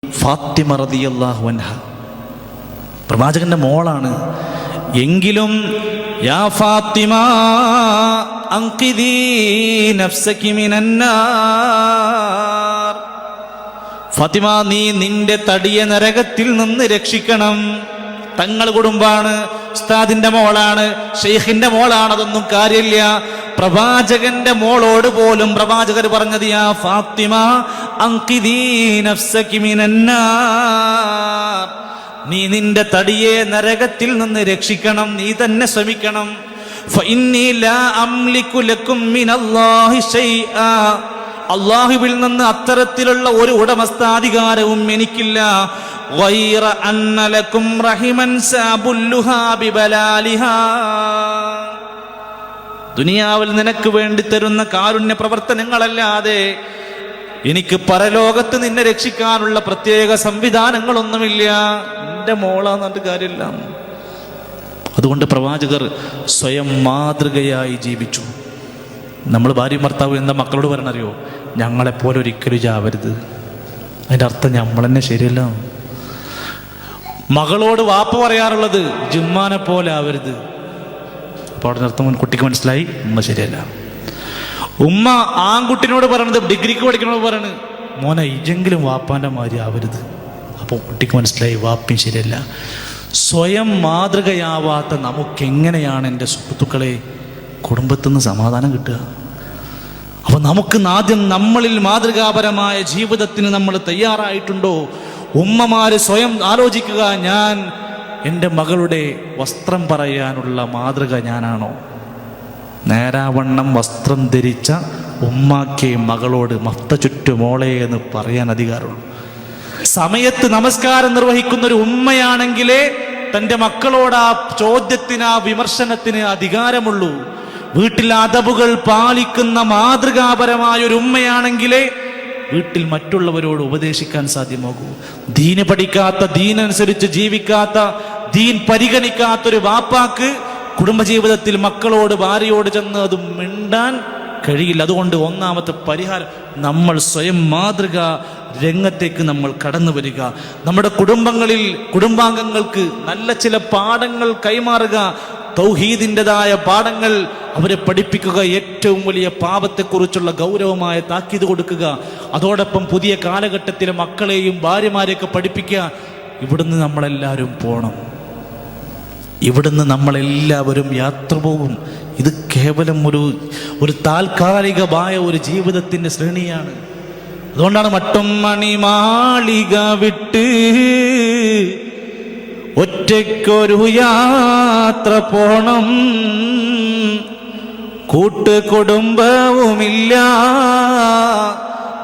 ഫാത്തിമ റളിയല്ലാഹു അൻഹ പ്രവാചകന്റെ മോളാണ്. എങ്കിലും യാ ഫാത്തിമ അൻഖിദീ നഫ്സകി മിനന്നാർ, ഫാത്തിമ നീ നിന്റെ തടിയെ നരകത്തിൽ നിന്ന് രക്ഷിക്കണം. തങ്ങൾ കുടുംബാണ്, ഉസ്താദിന്റെ മോളാണ്, ഷെയ്ഖിന്റെ മോളാണ്, അതൊന്നും കാര്യമില്ല. പ്രവാചകന്റെ മോളോട് പോലും പ്രവാചകർ പറഞ്ഞത് യാ ഫാത്തിമ അൻഖിദീ നഫ്സകി മിനന്നാർ, നീ നിന്റെ തടിയെ നരകത്തിൽ നിന്ന് രക്ഷിക്കണം, നീ തന്നെ ശ്രമിക്കണം. ഫഇന്നി ലാ അംലികു ലക്കും മിനല്ലാഹി ശൈആ, അല്ലാഹുവിൽ നിന്ന് അത്തരത്തിലുള്ള ഒരു ഉടമസ്ഥാധികാരവും എനിക്കില്ല. ഗൈറ അന്ന ലക്കും റഹിമൻ സബുല്ലുഹാ ബിബലാലിഹാ, ദുനിയാവിൽ നിനക്ക് വേണ്ടി തരുന്ന കാരുണ്യ പ്രവർത്തനങ്ങളല്ലാതെ എനിക്ക് പരലോകത്ത് നിന്നെ രക്ഷിക്കാനുള്ള പ്രത്യേക സംവിധാനങ്ങളൊന്നുമില്ല. എൻ്റെ മോളാന്നിട്ട് കാര്യമില്ല. അതുകൊണ്ട് പ്രവാചകർ സ്വയം മാതൃകയായി ജീവിച്ചു. നമ്മൾ ഭാര്യ ഭർത്താവ് എന്താ മക്കളോട് പറഞ്ഞറിയോ? ഞങ്ങളെപ്പോലെ ഒരിക്കലും ചാവരുത്. അതിൻ്റെ അർത്ഥം നമ്മൾ തന്നെ ശരിയല്ല. മകളോട് വാപ്പ പറയാറുള്ളത് ജിമ്മാനെ പോലെ ആവരുത്. അപ്പോൾ അവിടെ അർത്ഥം കുട്ടിക്ക് മനസ്സിലായി ഉമ്മ ശരിയല്ല. ഉമ്മ ആൺകുട്ടിനോട് പറയണത് ഡിഗ്രിക്ക് പഠിക്കണോട് പറയണത് മോനെ ഇജെങ്കിലും വാപ്പാൻ്റെ മാതിരി ആവരുത്. അപ്പോൾ കുട്ടിക്ക് മനസ്സിലായി വാപ്പയും ശരിയല്ല. സ്വയം മാതൃകയാവാത്ത നമുക്കെങ്ങനെയാണ് എൻ്റെ സുഹൃത്തുക്കളെ കുടുംബത്തിൽ നിന്ന് സമാധാനം കിട്ടുക? അപ്പോൾ നമുക്ക് ആദ്യം നമ്മളിൽ മാതൃകാപരമായ ജീവിതത്തിന് നമ്മൾ തയ്യാറായിട്ടുണ്ടോ? ഉമ്മമാര് സ്വയം ആലോചിക്കുക, ഞാൻ എൻ്റെ മകളുടെ വസ്ത്രം പറയാനുള്ള മാതൃക ഞാനാണോ? നേരാവണ്ണം വസ്ത്രം ധരിച്ച ഉമ്മാക്കെ മകളോട് മഫ്ത ചുറ്റു മോളെ എന്ന് പറയാൻ അധികാരമുള്ളൂ. സമയത്ത് നമസ്കാരം നിർവഹിക്കുന്ന ഒരു ഉമ്മയാണെങ്കിലേ തൻ്റെ മക്കളോട് ആ ചോദ്യത്തിന്, ആ വിമർശനത്തിന് അധികാരമുള്ളൂ. വീട്ടിൽ അദബുകൾ പാലിക്കുന്ന മാതൃകാപരമായ ഒരു ഉമ്മയാണെങ്കിലേ വീട്ടിൽ മറ്റുള്ളവരോട് ഉപദേശിക്കാൻ സാധ്യമാകൂ. ദീന് പഠിക്കാത്ത, ദീനനുസരിച്ച് ജീവിക്കാത്ത, ദീൻ പരിഗണിക്കാത്തൊരു വാപ്പാക്ക് കുടുംബജീവിതത്തിൽ മക്കളോട്, ഭാര്യയോട് ചെന്ന് അത് മിണ്ടാൻ കഴിയില്ല. അതുകൊണ്ട് ഒന്നാമത്തെ പരിഹാരം, നമ്മൾ സ്വയം മാതൃക രംഗത്തേക്ക് നമ്മൾ കടന്നു വരിക. നമ്മുടെ കുടുംബങ്ങളിൽ കുടുംബാംഗങ്ങൾക്ക് നല്ല ചില പാഠങ്ങൾ കൈമാറുക. തൗഹീദിൻ്റെതായ പാഠങ്ങൾ അവരെ പഠിപ്പിക്കുക. ഏറ്റവും വലിയ പാപത്തെക്കുറിച്ചുള്ള ഗൗരവമായ താക്കീത് കൊടുക്കുക. അതോടൊപ്പം പുതിയ കാലഘട്ടത്തിലെ മക്കളെയും ഭാര്യമാരെയൊക്കെ പഠിപ്പിക്കുക. ഇവിടുന്ന് നമ്മളെല്ലാവരും പോകണം. ഇവിടുന്ന് നമ്മളെല്ലാവരും യാത്ര പോകും. ഇത് കേവലം ഒരു താൽക്കാലികമായ ഒരു ജീവിതത്തിൻ്റെ ശ്രേണിയാണ്. അതുകൊണ്ടാണ് മട്ടും മണിമാളിക വിട്ട് ഒറ്റയ്ക്കൊരു യാത്ര പോണം, കൂട്ടുകുടുംബവുമില്ല,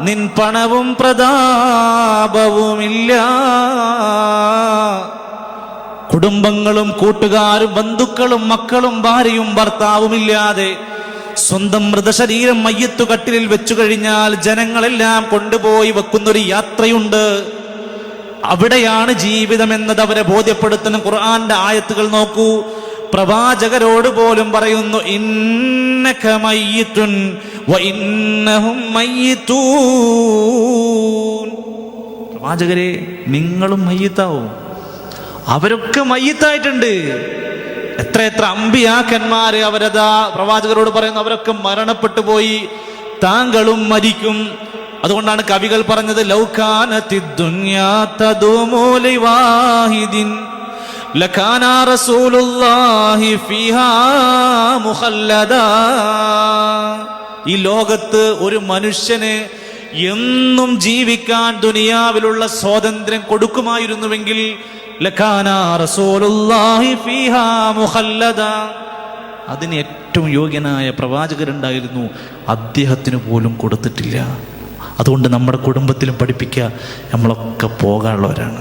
നിൻ പണവും പ്രതാപവുമില്ല. കുടുംബങ്ങളും കൂട്ടുകാരും ബന്ധുക്കളും മക്കളും ഭാര്യയും ഭർത്താവുമില്ലാതെ സ്വന്തം മൃതശരീരം മയ്യത്തു കട്ടിലിൽ വെച്ചു കഴിഞ്ഞാൽ ജനങ്ങളെല്ലാം കൊണ്ടുപോയി വെക്കുന്നൊരു യാത്രയുണ്ട്. അവിടെയാണ് ജീവിതം എന്നത് അവരെ ബോധ്യപ്പെടുത്തുന്ന ഖുർആന്റെ ആയത്തുകൾ നോക്കൂ. പ്രവാചകരോട് പോലും പറയുന്നു, ഇന്നക മയ്യിത്തുൻ വ ഇന്നഹും മയ്യിത്തൂൻ. പ്രവാചകരെ, നിങ്ങളും മയ്യിത്താവും, അവരൊക്കെ മയ്യിത്തായിട്ടുണ്ട്. എത്ര അമ്പിയാക്കന്മാര് അവരതാ പ്രവാചകരോട് പറയുന്നു, അവരൊക്കെ മരണപ്പെട്ടു പോയി, താങ്കളും മരിക്കും. അതുകൊണ്ടാണ് കവികൾ പറഞ്ഞത്, ലൗകാനത്തിദ് ദുനിയാ തദൂമു ലിവാഹിദിൻ ലകാന റസൂലുള്ളാഹി ഫീഹാ മുഖല്ലദാ. ഈ ലോകത്ത് ഒരു മനുഷ്യന് എന്നും ജീവിക്കാൻ ദുനിയാവിലുള്ള സ്വാതന്ത്ര്യം കൊടുക്കുമായിരുന്നുവെങ്കിൽ ലകാന റസൂലുള്ളാഹി ഫീഹാ മുഖല്ലദാ, അതിന് ഏറ്റവും യോഗ്യനായ പ്രവാചകരുണ്ടായിരുന്നു, അദ്ദേഹത്തിന് പോലും കൊടുത്തിട്ടില്ല. അതുകൊണ്ട് നമ്മുടെ കുടുംബത്തിലും പഠിപ്പിക്കുക, നമ്മളൊക്കെ പോകാനുള്ളവരാണ്.